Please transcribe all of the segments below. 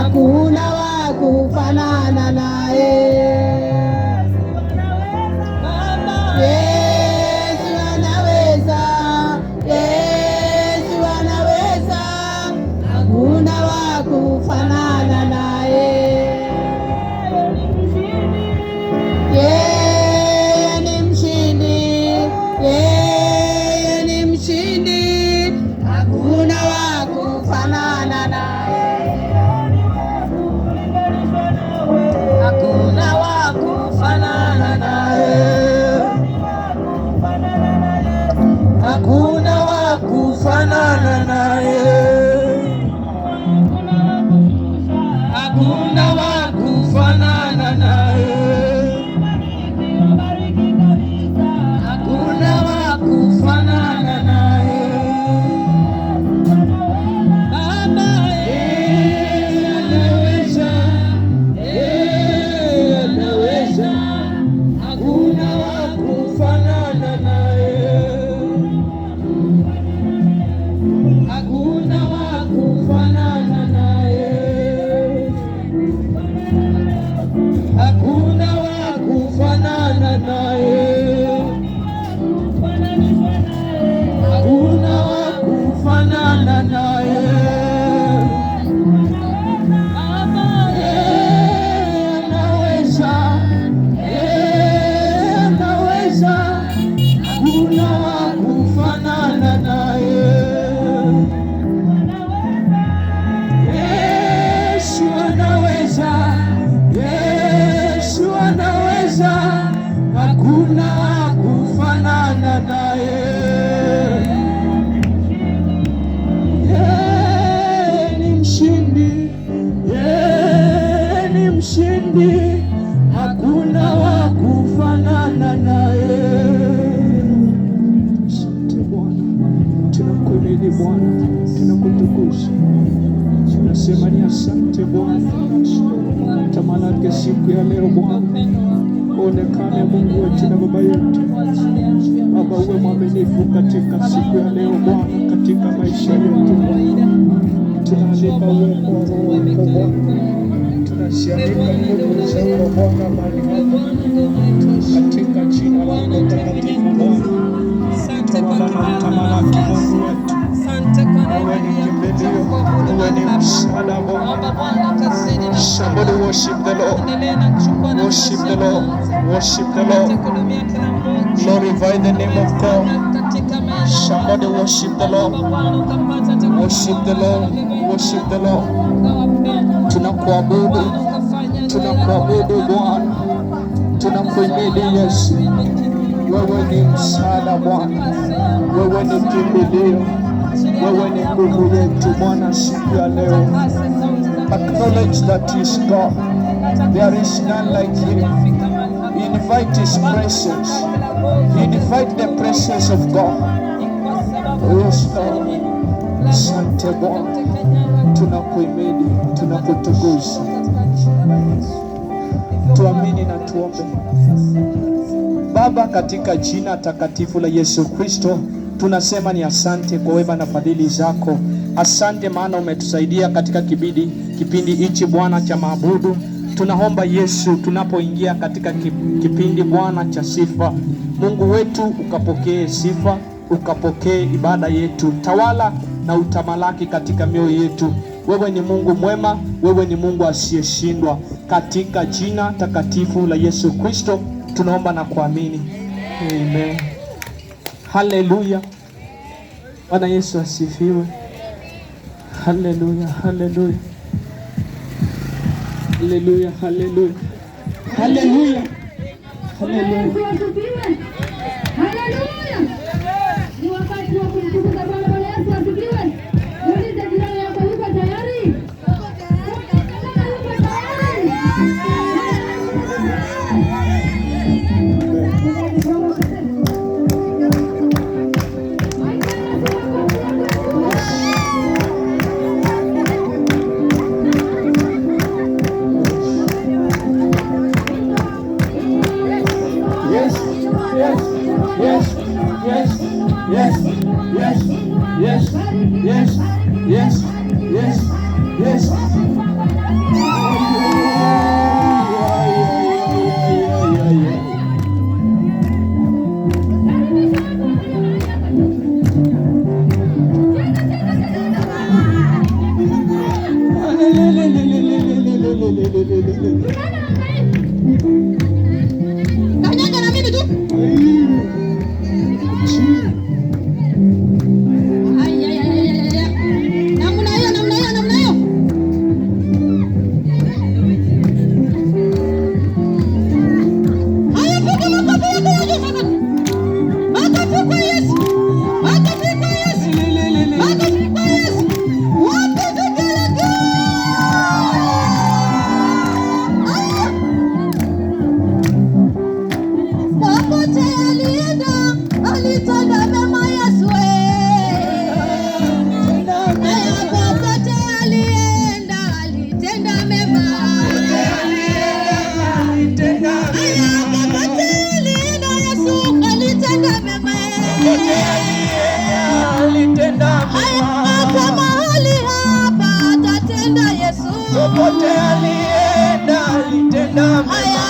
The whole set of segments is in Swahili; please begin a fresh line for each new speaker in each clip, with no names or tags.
hakuna wa kufanana naye. Yesu anaweza, Yesu anaweza, hakuna wa kufanana naye. Yeye ni mshindi, yeye ni mshindi, hakuna wa kufanana naye. Hakuna wa kufanana naye. Hakuna wa kufanana naye. Hakuna wa kufanana naye. Hakuna wa kufanana naye. Baba yeye anaweza, yeye anaweza, hakuna wa kufanana naye. Hakuna wa kufanana naye. Hakuna wa kufanana naye. Hakuna wa kufanana naye. Baba yeye anaweza, yeye anaweza, hakuna wa kufanana naye. Yesu anaweza, Yesu anaweza, hakuna wa kufanana naye. Yeye ni mshindi, yeye ni mshindi, hakuna wa kufanana naye. Asante Bwana, tunakuamini Bwana, tunakutukuza, tunasema ni asante Bwana. Tamalaki siku ya leo Bwana, onekane Mungu wetu na Baba yetu. Baba, uwe mwaminifu katika siku ya leo Bwana, katika maisha yetu Bwana. Tunaalika uwepo wa Roho wako Bwana, tunasialika nguvu zako Bwana mahali hapa, katika jina lako takatifu Bwana. Tamalaki Mungu wetu, uwe ni kimbilio, uwe ni msaada Bwana. Somebody worship the Lord, worship the Lord, worship the Lord, glorify the name of God. Somebody worship the Lord, worship the Lord, worship the Lord. Tunakuabudu, tunakuabudu Bwana, tunakuhimidi Yesu. Wewe ni msaada Bwana, wewe ni kimbilio, wewe ni nguvu yetu Bwana siku ya leo. Acknowledge that he is God. There is none like him. Invite his presence. Invite the presence of God. Yes, Lord. Asante Bwana, tunakuhimidi, tunakutukuza. Tuamini na tuombe. Baba, katika jina takatifu la Yesu Kristo, tunasema ni asante kwa wema na fadhili zako. Asante maana umetusaidia katika kipindi hichi Bwana cha maabudu. Tunaomba Yesu, tunapoingia katika kipindi Bwana cha sifa, Mungu wetu ukapokee sifa, ukapokee ibada yetu. Tawala na utamalaki katika mioyo yetu. Wewe ni Mungu mwema, wewe ni Mungu asiyeshindwa. Katika jina takatifu la Yesu Kristo tunaomba na kuamini. Amen. Haleluya. Bwana Yesu asifiwe. Haleluya, haleluya. Haleluya, haleluya. Haleluya. Haleluya.
Haleluya. Ni wakati wa kumtukuza Bwana. Bwana Yesu asifiwe. Muulize jirani yako, yuko tayari? Yuko tayari.
Yes, yes, yes.
Kanyaga na mimi tu. Namna hiyo. Haya, piga makofi yako ya juu sana. Makofi kwa Yesu. Makofi kwa Yesu. Makofi kwa Yesu. Wapi vigelegele? Popote alienda, alitenda mema Yesu. Popote alienda, alitenda mema. Popote alienda Yesu, alitenda mema. Hata mahali hapa atatenda Yesu.
Popote alienda alitenda mema.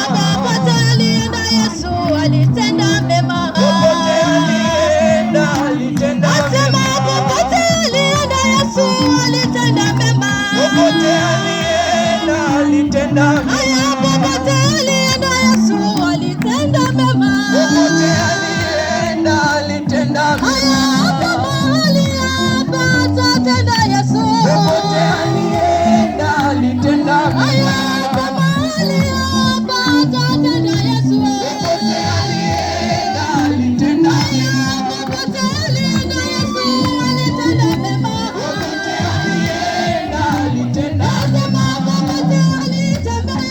Popote alienda Yesu, alitenda mema.
Popote alienda alitenda mema.
Asema popote alienda Yesu, alitenda mema.
Popote alienda alitenda mema.
Popote alienda Yesu, alitenda mema.
Popote alienda alitenda mema.
Hata mahali hapa atatenda Yesu.
Popote alienda alitenda mema.
Hata mahali hapa atatenda Yesu.
Popote alienda alitenda mema.
Popote alienda Yesu, alitenda mema.
Popote alienda alitenda mema.
Asema popote alitembea,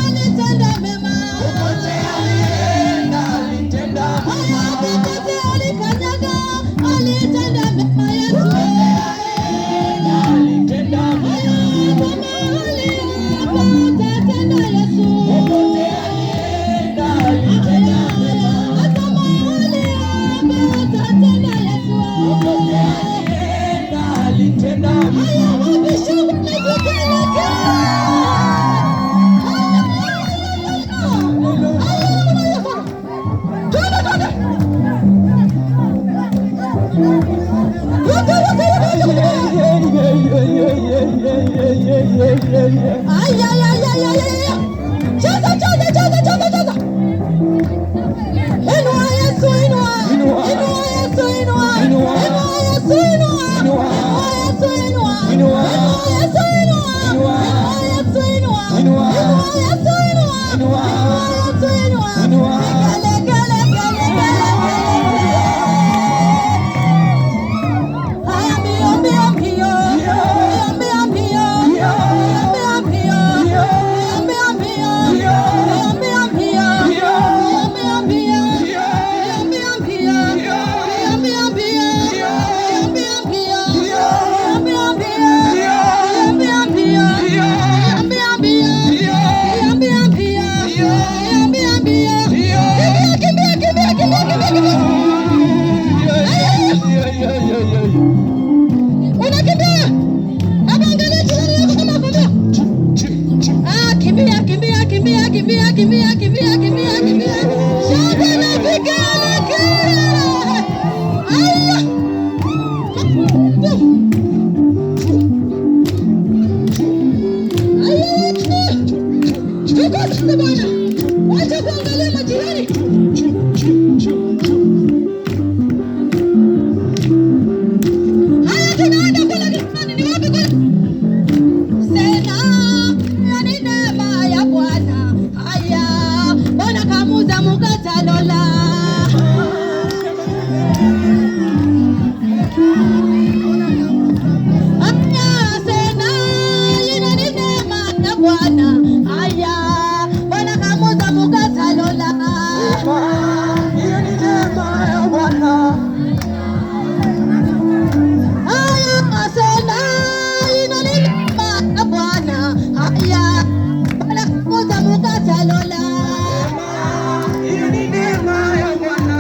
alitenda mema.
Popote alienda alitenda mema.
Popote alikanyaga, alitenda mema Yesu.
Alitenda mema.
Mahali hapa atatenda Yesu.
Popote alienda alitenda mema.
Hata mahali hapa atatenda Yesu.
Popote alienda alitenda mema.
Wacha kuangalia majirani. Haya, tunaenda kule kisani. Ni wapi kule? Sena yani neema ya Bwana. Haya, Bwana kamuza mukata lola. Haya, sena yani neema ya Bwana. Haya, Bwana kamuza mukata lola.
Hiyo ni neema ya Bwana.
Hiyo ni neema ya Bwana.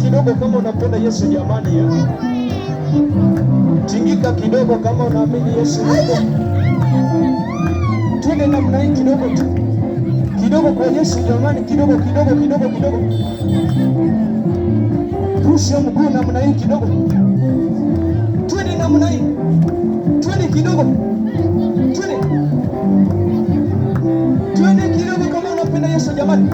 Kidogo kama unapenda Yesu jamani ya. Tingika kidogo kama unaamini Yesu. Twende namna hii kidogo tu. Kidogo kwa Yesu jamani, kidogo. Rusha mguu namna hii kidogo. Twende namna hii. Twende kidogo. Twende kidogo kama unapenda Yesu jamani.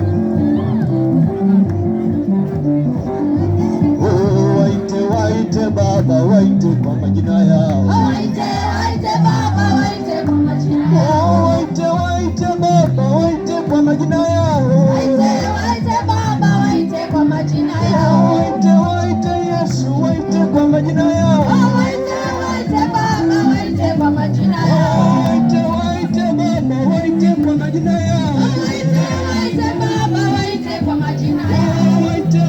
Waite Baba, waite kwa majina yao.
Waite Baba, waite kwa majina yao.
Waite Baba, waite kwa majina yao.
Waite Baba, waite kwa majina yao.
Waite Yesu, waite kwa majina yao.
Waite Baba, waite kwa majina yao.
Waite Baba, waite kwa majina yao.
Waite Baba, waite kwa majina yao.
Waite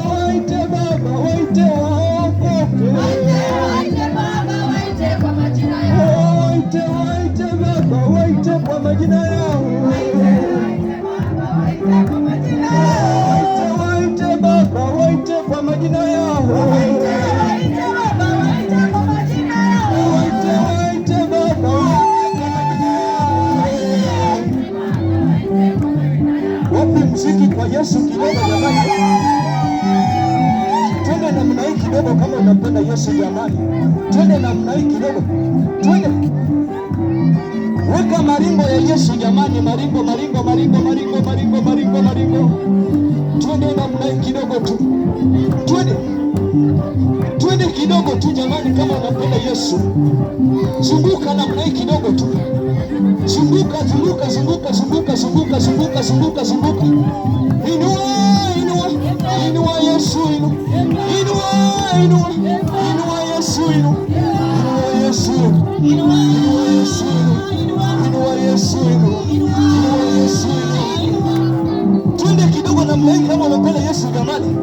Baba, waite waokoke.
Waite Baba, waite kwa majina yao.
Waite Baba, waite kwa majina yao. Waite Baba, waite kwa majina yao. Wapi mziki kwa Yesu kidogo jamani. Twende namna hii kidogo kama unapenda Yesu jamani. Twende namna hii kidogo. Twende. Weka maringo ya Yesu jamani, maringo. Twende namna hii kidogo tu. Twende kidogo tu jamani kama unapenda Yesu. Zunguka namna hii kidogo tu. Zunguka. Inua Yesu, inua Yesu, Twende kidogo namna hii kama unapenda Yesu jamani.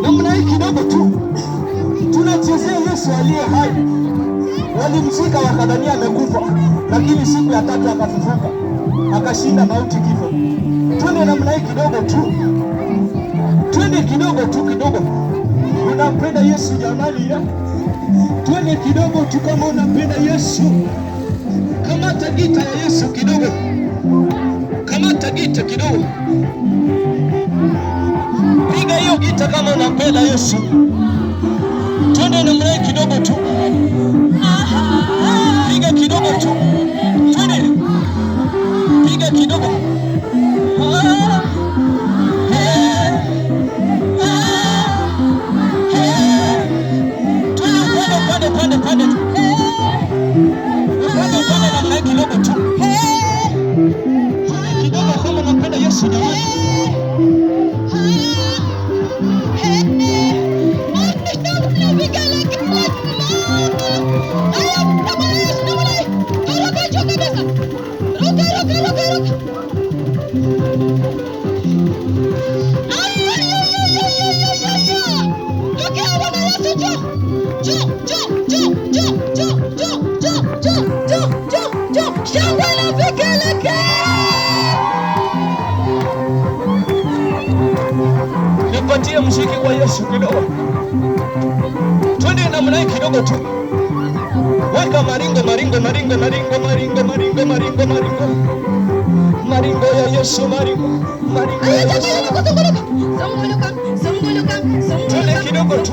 Namna hii kidogo tu. Tunachezea Yesu aliye hai. Walimzika wakadhania amekufa, lakini siku ya tatu akafufuka, akashinda mauti, kifo. Twende namna hii kidogo tu. Twende kidogo. Unampenda Yesu jamani ya? Twende kidogo tu kama unampenda Yesu. Kamata gita ya Yesu kidogo. Kamata gita kidogo. Piga hiyo gita kama unampenda Yesu. Twende namna hii kidogo tu. Piga kidogo tu. Twende. Piga kidogo. Pande tu. Pande namna hii kidogo tu. Kidogo kama unampenda Yesu jamani. Tupatie mziki kwa Yesu kidogo. Twende namna hii kidogo tu. Weka maringo maringo maringo maringo maringo maringo maringo maringo. Maringo ya Yesu maringo. Maringo ya Yesu. Twende kidogo tu.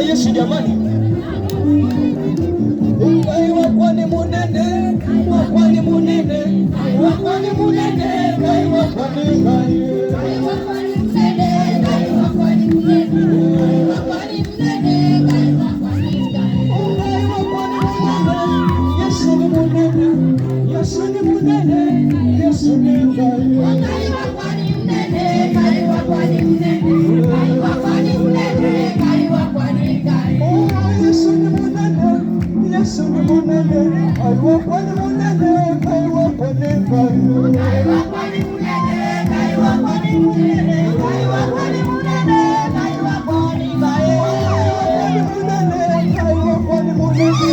Yesu jamani. Kai wako ni munene, wako ni munene, wako ni munene, kai wako ni kai. Kai wako ni munene, kai wako ni munene, wako ni munene, kai wako ni kai. Kai wako ni munene, Yesu ni munene, Yesu ni munene, Yesu ni kai. Kai wako ni munene, kai wako ni munene, kai wako ni munene, kai wako ni kai. Yesu ni munene, Yesu ni munene, kai wako ni munene, kai wako ni kai. Kai wako ni munene, kai wako ni munene, kai wako ni munene, kai wako ni kai. Kai wako ni munene, kai wako ni munene.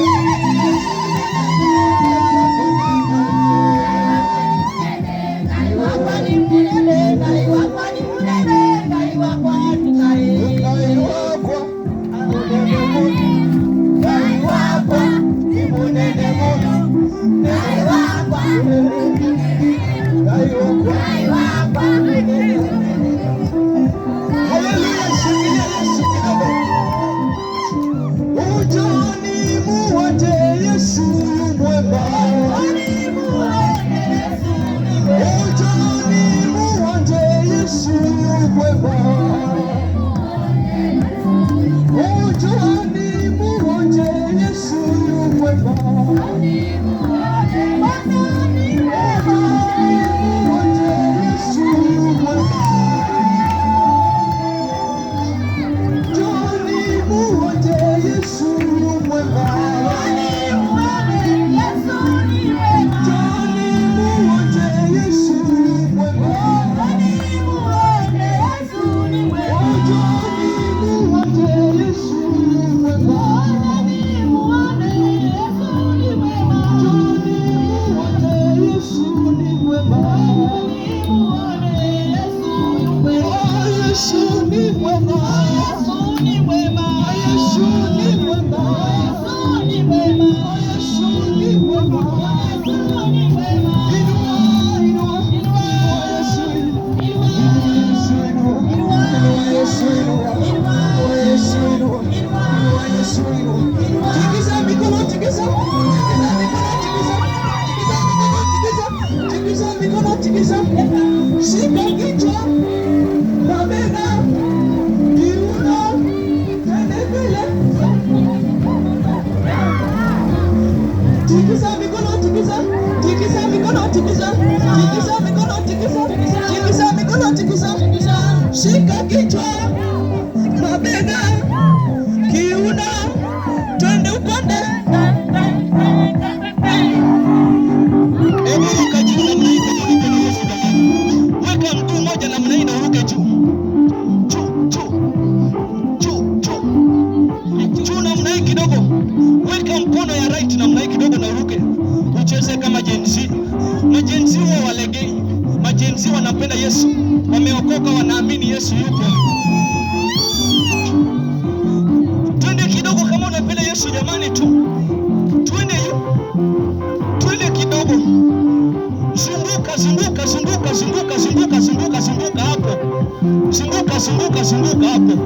tikisa mikono, tikisa mikono, tikisa mikono, tikisa mikono, tikisa. Shika kichwa, mabega, kiuno, twende upande. Hebu ruka juu namna hii kwenye mikono Yesu jamani. Weka mguu mmoja namna hii na uruke juu. Juu namna hii kidogo. Weka mkono ya right namna hii kidogo na uruke. Ucheze kama jenzi. Majenzi wao walegei. Majenzi wanapenda Yesu. Wameokoka, wanaamini Yesu yupo. Twende kidogo kama unapenda Yesu jamani tu. Twende kidogo. Zunguka hapo. Zunguka hapo.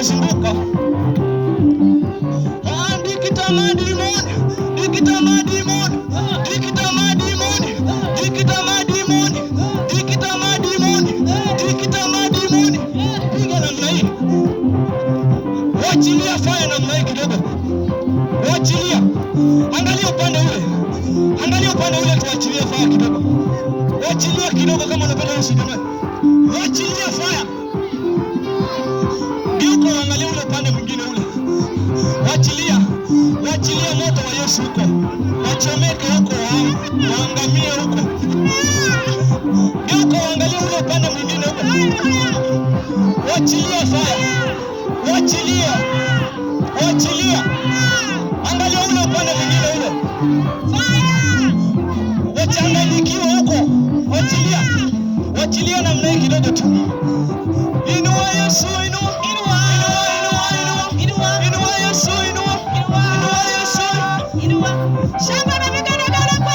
Zunguka. Wachilia fire namna hii kidogo. Wachilia. Angalia upande ule tuachilie fire kidogo. Wachilia kidogo kama unapenda Yesu jamani. Wachilia fire. Geuka angalia ule upande mwingine ule. Wachilia moto wa Yesu huko. Wachomeke huko, waangamie huko. Geuka angalia ule upande mwingine huko. Wachilia fire. Wachilia. Angalia ule upande mwingine ule. Fire. Wachanganyikiwa huko. Wachilia namna hii kidogo tu. Inua Yesu, inua Yesu, inua. Shamba na mikono gara kwa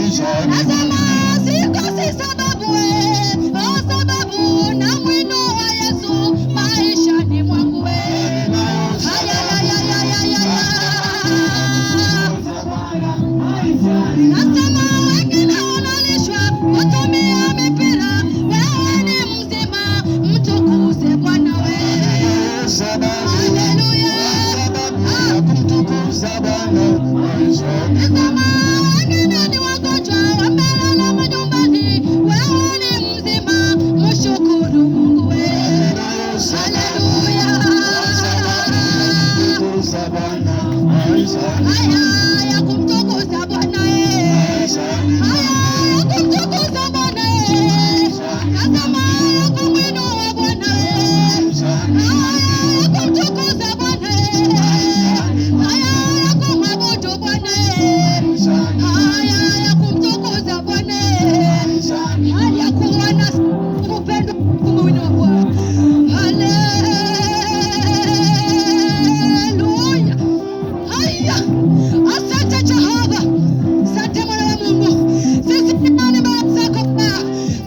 Nasema sikosi sababu sababu na mwino wa Yesu maishani mwangu Nasema wengine wanalishwa kutumia mipira, wewe ni mzima, mtukuze Bwana Haleluya. Nasema wengine ni wagonjwa wamelala manyumbani, wewe ni mzima, mshukuru Mungu Haleluya. Haya kumtukuza Bwana haya kumtukuza Bwana nasema kumwinua Bwana haya kumtukuza Bwana haya kumwabudu Bwana haya kumtukuza Bwana haya kuwa na upendo kumwinua Bwana Haleluya. Haya, asante Jehova, asante Mwana wa Mungu. Sisi ni nani mbele zako Bwana?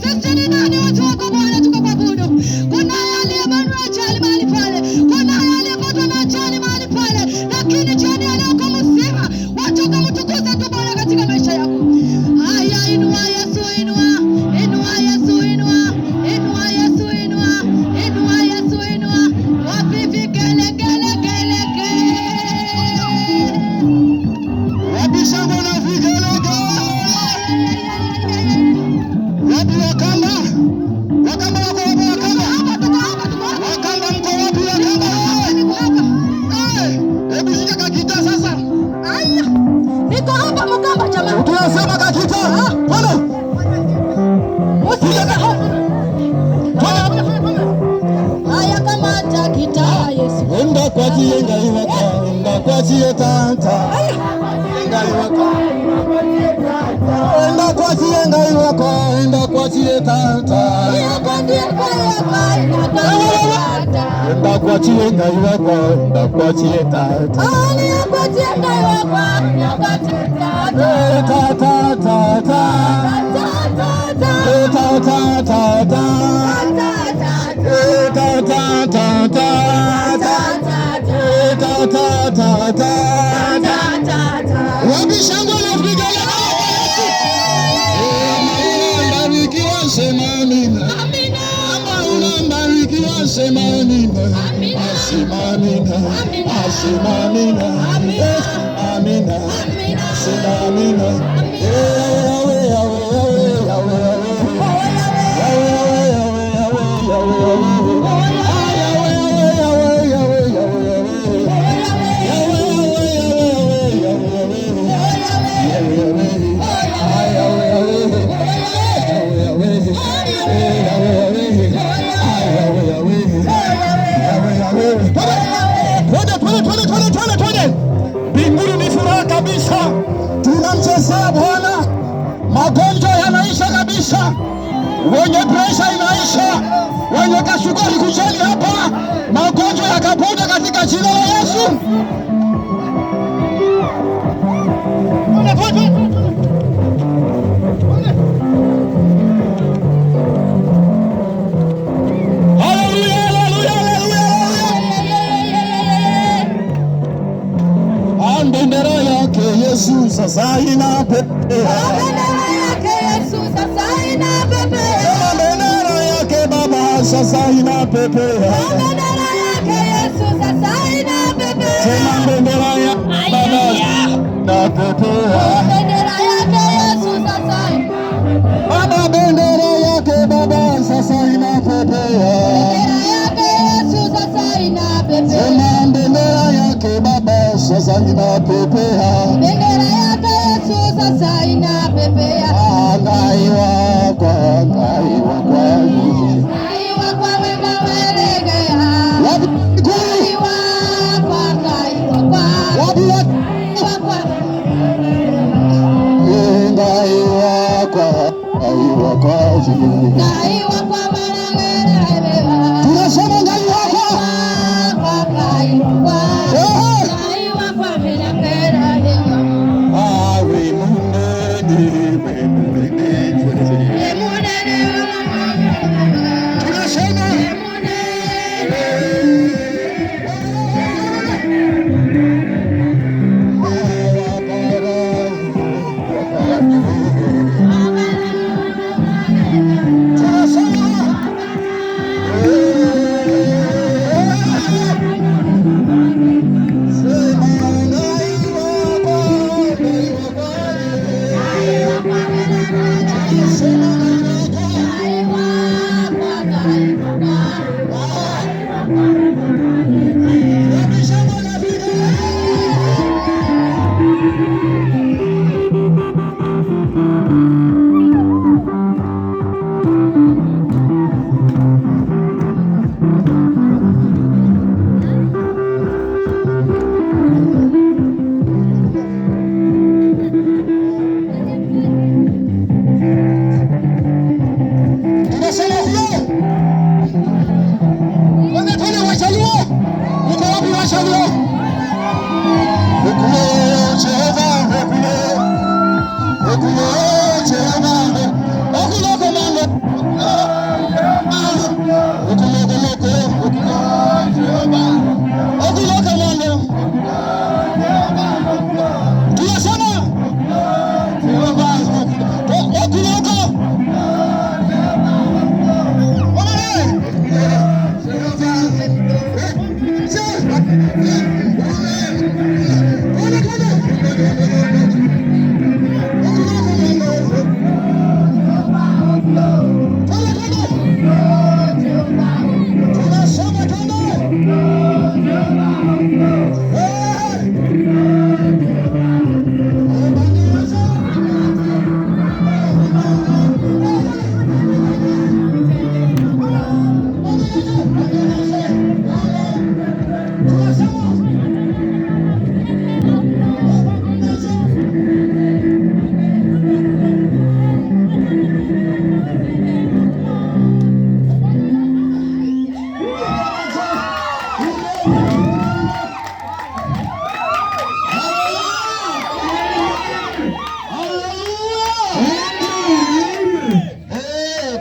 Sisi ni nani watu wako Bwana tukakuabudu? Kuna aliyebanwa ajali mahali pale, kuna aliyepatwa na ajali mahali pale, lakini jioni ya leo kama mzima watu kumtukuza tu Bwana katika maisha yako. Haya, inua Yesu, inua Yesu, inua Yesu, inua Yesu, inua wapi vigelegele niko hapa Mkamba jamaa.
Tunasema kakita. Bwana.
Haya kama takita Yesu.
Enda kwa jienga iwaka, enda kwa jietanta. Enda kwa jienga iwaka, enda kwa jietanta. Enda kwa jienga iwaka, enda kwa jietanta. Ta ta ta ta. Ta ta ta ta. Ta ta ta ta. Wapi shangwe na vigelegele? Unabarikiwa sema amina. Kama unabarikiwa sema amina. Sema amina. Sema amina. Amina. Sema amina. Mbinguni ni furaha kabisa, tunamchezea Bwana, magonjwa yanaisha kabisa, wenye presha inaisha, wenye kasukari kujeni hapa, magonjwa yakapona katika jina la Yesu. Bendera yake Yesu sasa inapepea.
Bendera yake Yesu sasa inapepea.
Bendera yake Baba sasa inapepea.
Bendera yake Yesu sasa inapepea.
Bendera ya Baba inapepea.
Bendera yake Yesu sasa
Baba, bendera yake Baba sasa inapepea.
Bendera yake Yesu sasa inapepea.
Bendera yake Baba sasa inapepea.
Bendera yake Yesu sasa inapepea.
Angaiwa kwa
wema welegea. Angaiwa kwa
tunasema ngaiwa kwa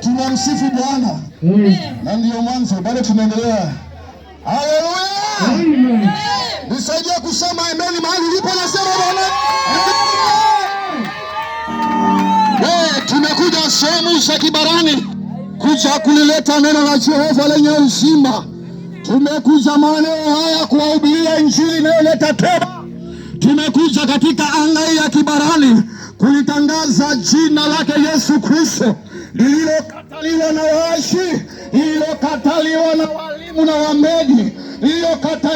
Tunamsifu Bwana. Na ndio mwanzo, bado tunaendelea. Haleluya. Nisaidie kusema amen mahali ulipo, nasema Bwana. Tumekuja sehemu za Kibarani kuja kulileta neno la Jehova lenye uzima. Tumekuja maeneo haya kuwahubiria injili inayoleta toba. Tumekuja katika anga ya Kibarani kulitangaza jina lake Yesu Kristo, lililokataliwa na waashi, lililokataliwa na walimu na wamedi, lililokataliwa